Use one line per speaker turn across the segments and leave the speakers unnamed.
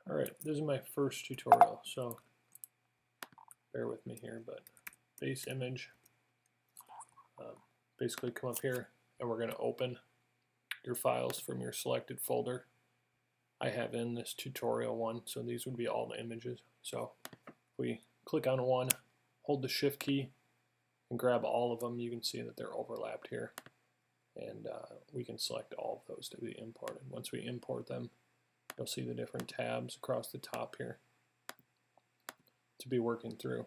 Alright, this is my first tutorial, so bear with me here, but base image, basically come up here and we're going to open your files from your selected folder. I have in this tutorial one, so these would be all the images. So if we click on one, hold the shift key and grab all of them, you can see that they're overlapped here, and we can select all of those to be imported. Once we import them, you'll see the different tabs across the top here to be working through.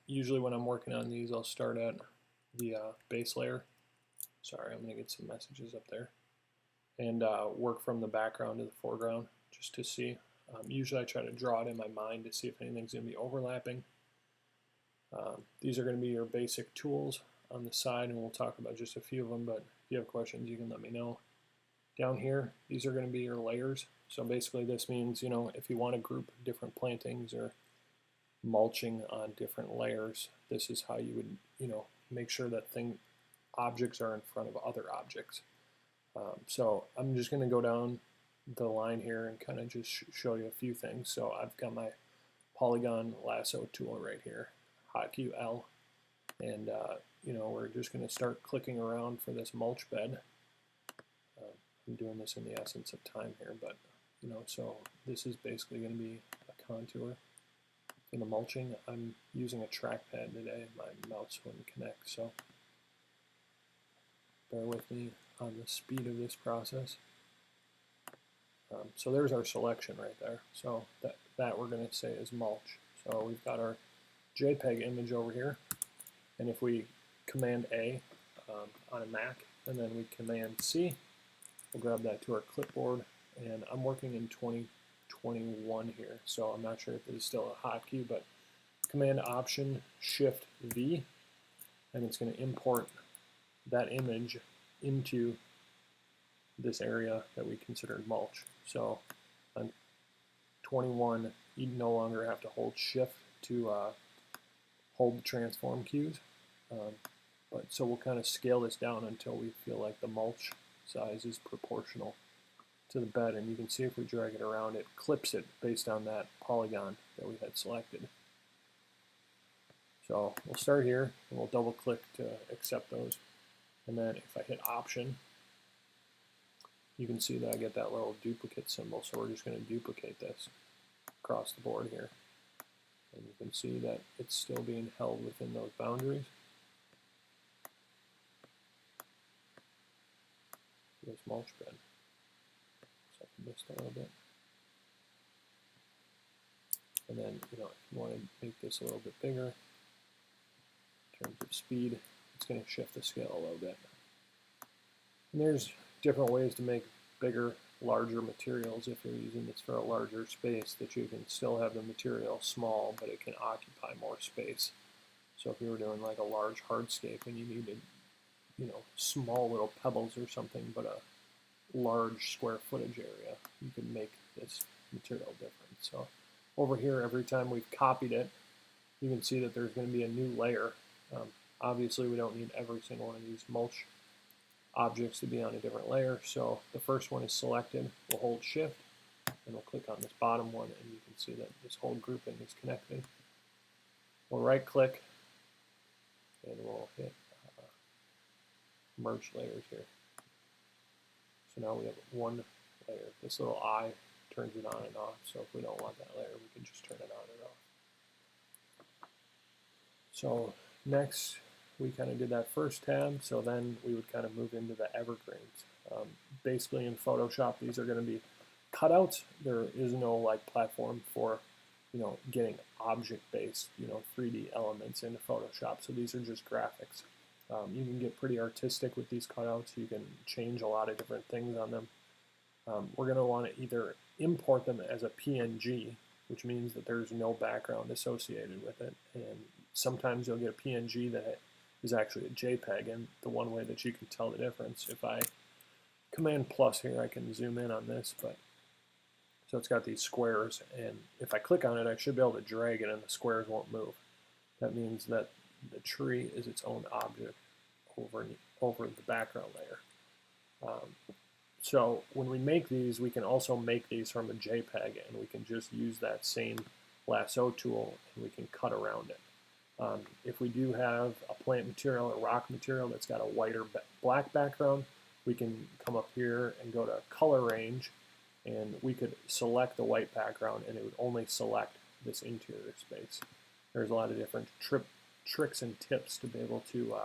Usually when I'm working on these, I'll start at the base layer. Sorry, I'm going to get some messages up there. And work from the background to the foreground just to see. Usually I try to draw it in my mind to see if anything's going to be overlapping. These are going to be your basic tools on the side, and we'll talk about just a few of them, but if you have questions, you can let me know. Down here, these are going to be your layers. So basically this means, you know, if you want to group different plantings or mulching on different layers, this is how you would, you know, make sure that objects are in front of other objects. So I'm just going to go down the line here and kind of just show you a few things. So I've got my Polygon Lasso tool right here, hotkey L, and you know, we're just going to start clicking around for this mulch bed. I'm doing this in the essence of time here, but you know, so this is basically going to be a contour for the mulching. I'm using a trackpad today, my mouse wouldn't connect, so bear with me on the speed of this process. So there's our selection right there. So that we're going to say is mulch. So we've got our JPEG image over here, and if we Command A on a Mac, and then we Command C, we'll grab that to our clipboard, and I'm working in 2021 here, so I'm not sure if this is still a hotkey, but Command Option Shift V, and it's going to import that image into this area that we considered mulch. So on 21, you no longer have to hold shift to hold the transform keys. But so we'll kind of scale this down until we feel like the mulch size is proportional to the bed, and you can see if we drag it around, it clips it based on that polygon that we had selected. So we'll start here, and we'll double click to accept those. And then if I hit Option, you can see that I get that little duplicate symbol, so we're just going to duplicate this across the board here. And you can see that it's still being held within those boundaries. This mulch bed. So I missed a little bit. And then, you know, if you want to make this a little bit bigger, in terms of speed, it's going to shift the scale a little bit. And there's different ways to make bigger, larger materials if you're using this for a larger space, that you can still have the material small, but it can occupy more space. So if you were doing like a large hardscape and you needed, you know, small little pebbles or something, but a large square footage area, you can make this material different. So over here, every time we've copied it, you can see that there's going to be a new layer. Obviously, we don't need every single one of these mulch objects to be on a different layer. So the first one is selected. We'll hold Shift, and we'll click on this bottom one, and you can see that this whole grouping is connected. We'll right-click, and we'll hit Merge Layers here. So now we have one layer. This little eye turns it on and off. So if we don't want that layer, we can just turn it on and off. So next, we kind of did that first tab, so then we would kind of move into the Evergreens. Basically in Photoshop, these are going to be cutouts. There is no like platform for, you know, getting object-based, you know, 3D elements into Photoshop. So these are just graphics. You can get pretty artistic with these cutouts. You can change a lot of different things on them. We're going to want to either import them as a PNG, which means that there's no background associated with it, and sometimes you'll get a PNG that is actually a JPEG, and the one way that you can tell the difference, if I Command plus here, I can zoom in on this, but so it's got these squares, and if I click on it, I should be able to drag it and the squares won't move. That means that the tree is its own object over the background layer. So when we make these, we can also make these from a JPEG, and we can just use that same lasso tool and we can cut around it. If we do have a plant material or rock material that's got a white or black background, we can come up here and go to color range, and we could select the white background and it would only select this interior space. There's a lot of different tricks and tips to be able to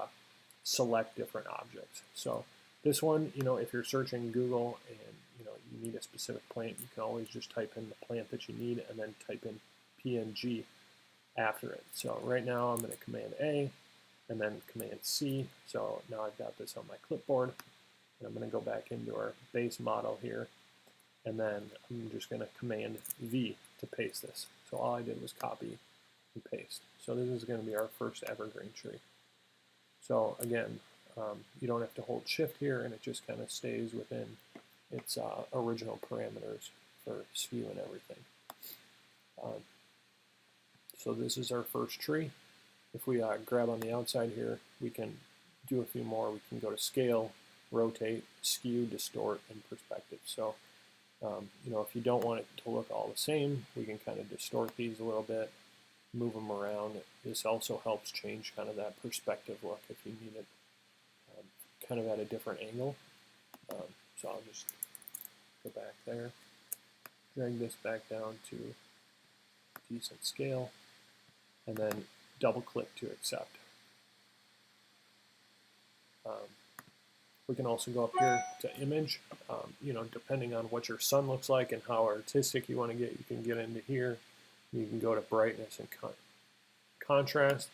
select different objects. So this one, if you're searching Google and you need a specific plant, you can always just type in the plant that you need and then type in PNG after it. So right now I'm going to Command A and then Command C. So now I've got this on my clipboard, and I'm going to go back into our base model here, and then I'm just going to Command V to paste this. So all I did was copy and paste. So this is going to be our first evergreen tree. So again, you don't have to hold shift here, and it just kind of stays within its original parameters for skew and everything. So this is our first tree. If we grab on the outside here, we can do a few more. We can go to scale, rotate, skew, distort, and perspective. So if you don't want it to look all the same, we can kind of distort these a little bit, move them around. This also helps change kind of that perspective look if you need it kind of at a different angle. So I'll just go back there, drag this back down to decent scale, and then double click to accept. We can also go up here to image. Depending on what your sun looks like and how artistic you want to get, you can get into here. You can go to brightness and contrast,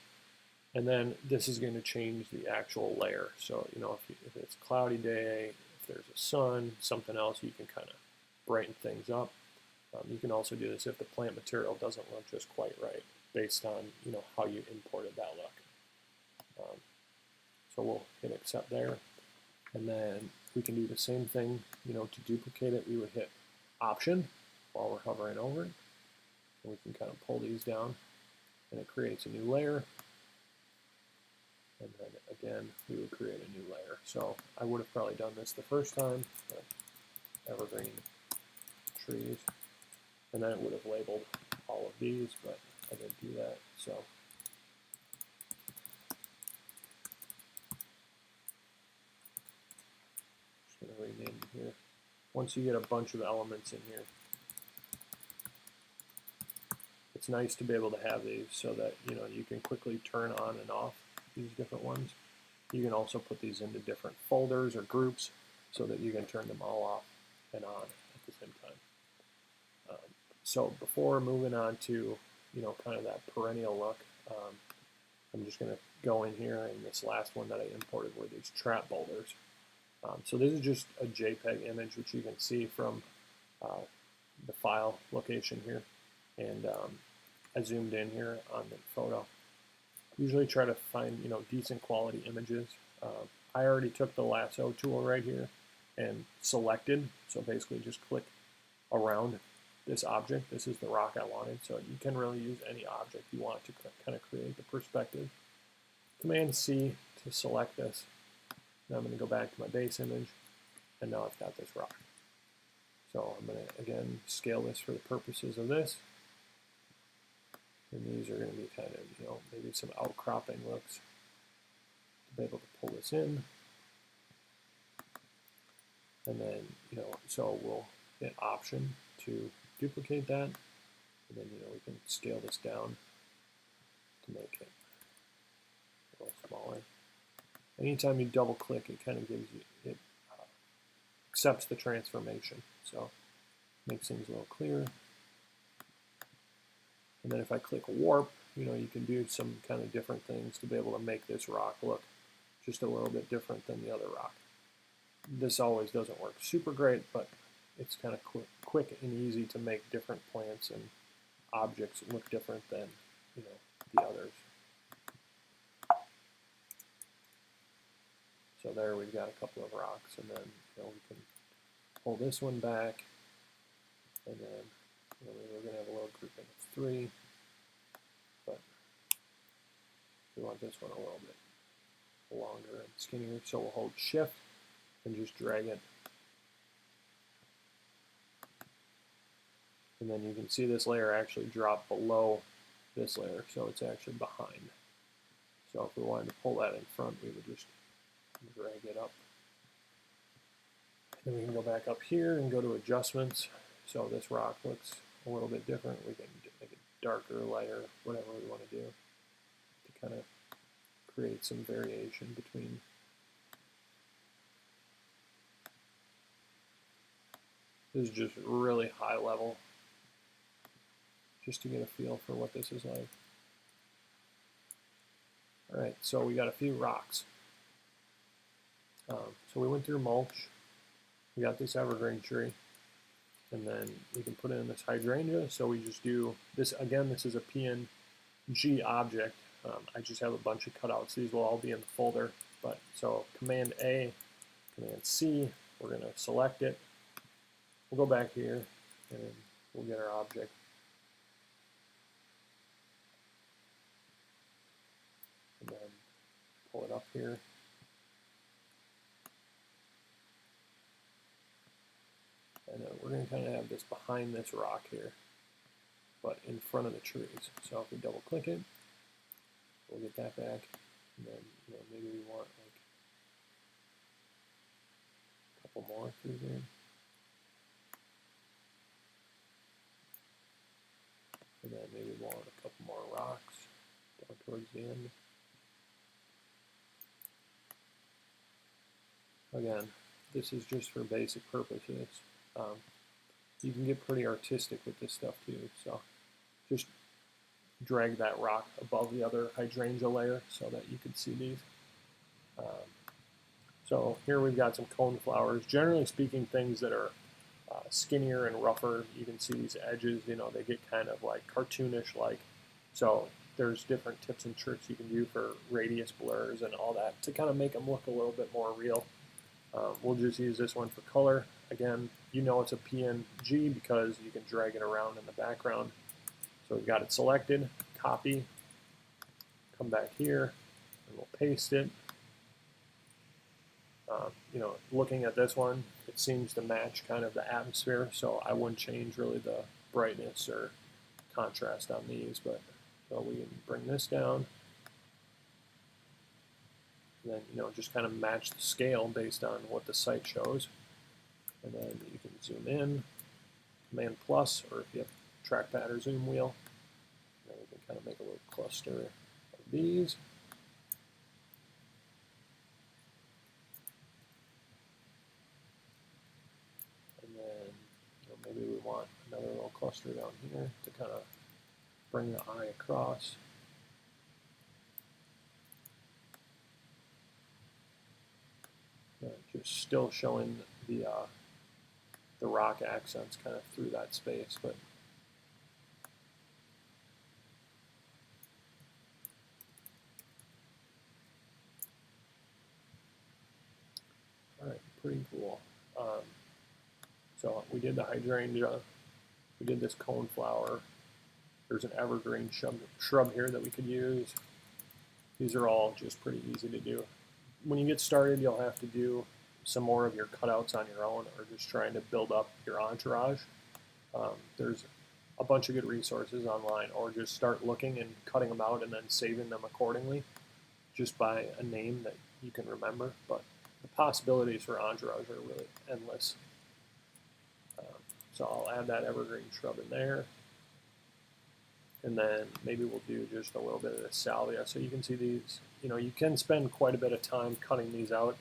and then this is going to change the actual layer. So if it's a cloudy day, if there's a sun, something else, you can kind of brighten things up. You can also do this if the plant material doesn't look just quite right, based on how you imported that look. So we'll hit accept there, and then we can do the same thing. To duplicate it, we would hit Option while we're hovering over it, and we can kind of pull these down, and it creates a new layer. And then again, we would create a new layer. So I would have probably done this the first time, but evergreen trees, and then it would have labeled all of these, but I didn't do that. So just going to rename it here. Once you get a bunch of elements in here, it's nice to be able to have these so that you can quickly turn on and off these different ones. You can also put these into different folders or groups so that you can turn them all off and on at the same time. So before moving on to kind of that perennial look, I'm just going to go in here, and this last one that I imported were these trap boulders. So this is just a JPEG image, which you can see from the file location here, and I zoomed in here on the photo. Usually try to find decent quality images. I already took the lasso tool right here and selected, so basically just click around this object. This is the rock I wanted, so you can really use any object you want to kind of create the perspective. Command C to select this. Now I'm going to go back to my base image, and now I've got this rock. So I'm going to again scale this for the purposes of this. And these are going to be kind of, maybe some outcropping looks to be able to pull this in. And then, so we'll hit Option to duplicate that. And then, we can scale this down to make it a little smaller. Anytime you double click, it kind of gives you, it accepts the transformation. So makes things a little clearer. And then if I click warp, you can do some kind of different things to be able to make this rock look just a little bit different than the other rock. This always doesn't work super great, but it's kind of quick and easy to make different plants and objects look different than the others. So there we've got a couple of rocks, and then we can pull this one back, and then we're going to have a little grouping of 3, but we want this one a little bit longer and skinnier, so we'll hold shift and just drag it And then you can see this layer actually drop below this layer, so it's actually behind. So if we wanted to pull that in front, we would just drag it up. Then we can go back up here and go to adjustments. So this rock looks a little bit different. We can make it darker, lighter, whatever we want to do to kind of create some variation between. This is just really high level, just to get a feel for what this is like. All right, so we got a few rocks. So we went through mulch. We got this evergreen tree, and then we can put in this hydrangea. So we just do this again. This is a PNG object. I just have a bunch of cutouts. These will all be in the folder. But so Command A, Command C. We're going to select it. We'll go back here, and we'll get our object. And then pull it up here. And then we're going to kind of have this behind this rock here, but in front of the trees. So if we double click it, we'll get that back. And then maybe we want like a couple more through there. And then maybe we want a couple more rocks down towards the end. Again, this is just for basic purposes. You can get pretty artistic with this stuff too. So just drag that rock above the other hydrangea layer so that you can see these. So here we've got some cone flowers. Generally speaking, things that are skinnier and rougher, you can see these edges, they get kind of like cartoonish like. So there's different tips and tricks you can do for radius blurs and all that to kind of make them look a little bit more real. We'll just use this one for color. Again, it's a PNG because you can drag it around in the background. So we've got it selected, copy, come back here, and we'll paste it. Looking at this one, it seems to match kind of the atmosphere, so I wouldn't change really the brightness or contrast on these, but so we can bring this down. And then, just kind of match the scale based on what the site shows. And then you can zoom in, Command plus, or if you have trackpad or zoom wheel, then we can kind of make a little cluster of these. And then maybe we want another little cluster down here to kind of bring the eye across. Just still showing the rock accents kind of through that space, but all right, pretty cool. So we did the hydrangea, we did this cone flower. There's an evergreen shrub here that we could use. These are all just pretty easy to do. When you get started, you'll have to do some more of your cutouts on your own, or just trying to build up your entourage. There's a bunch of good resources online, or just start looking and cutting them out and then saving them accordingly, just by a name that you can remember. But the possibilities for entourage are really endless. So I'll add that evergreen shrub in there. And then maybe we'll do just a little bit of the salvia. So you can see these, you can spend quite a bit of time cutting these out.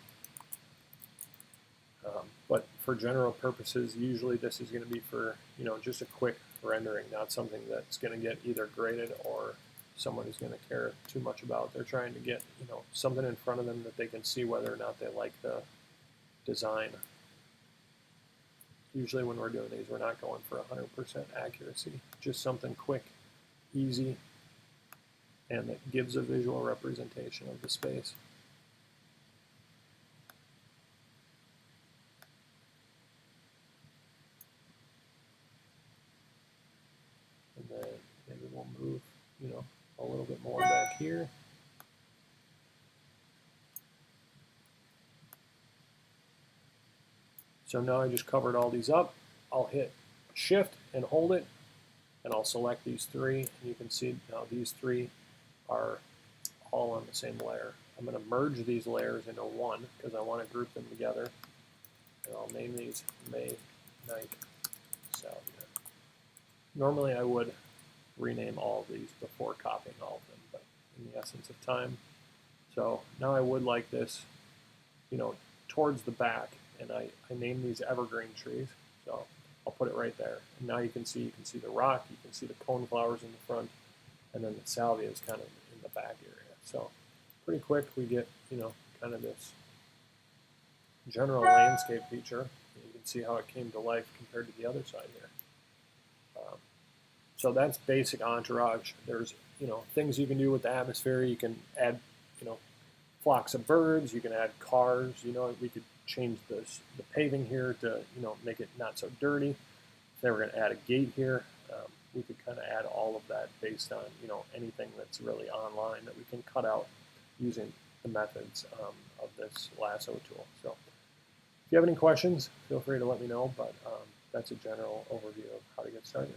But for general purposes, usually this is going to be for, just a quick rendering, not something that's going to get either graded or someone is going to care too much about. They're trying to get, something in front of them that they can see whether or not they like the design. Usually when we're doing these, we're not going for 100% accuracy, just something quick, easy, and that gives a visual representation of the space. And then maybe we'll move, a little bit more back here. So now I just covered all these up. I'll hit Shift and hold it, and I'll select these three, and you can see now these three are all on the same layer. I'm going to merge these layers into one because I want to group them together. And I'll name these May, Night, Salvia. Normally I would rename all of these before copying all of them, but in the essence of time. So now I would like this, towards the back, and I name these evergreen trees. So I'll put it right there. And now you can see the rock, you can see the cone flowers in the front, and then the salvia is kind of in the back area. So pretty quick we get, kind of this general landscape feature. And you can see how it came to life compared to the other side here. So that's basic entourage. There's, things you can do with the atmosphere. You can add, flocks of birds. You can add cars. We could change the paving here to, make it not so dirty. If they were going to add a gate here, we could kind of add all of that based on, anything that's really online that we can cut out using the methods of this lasso tool. So if you have any questions, feel free to let me know, but that's a general overview of how to get started.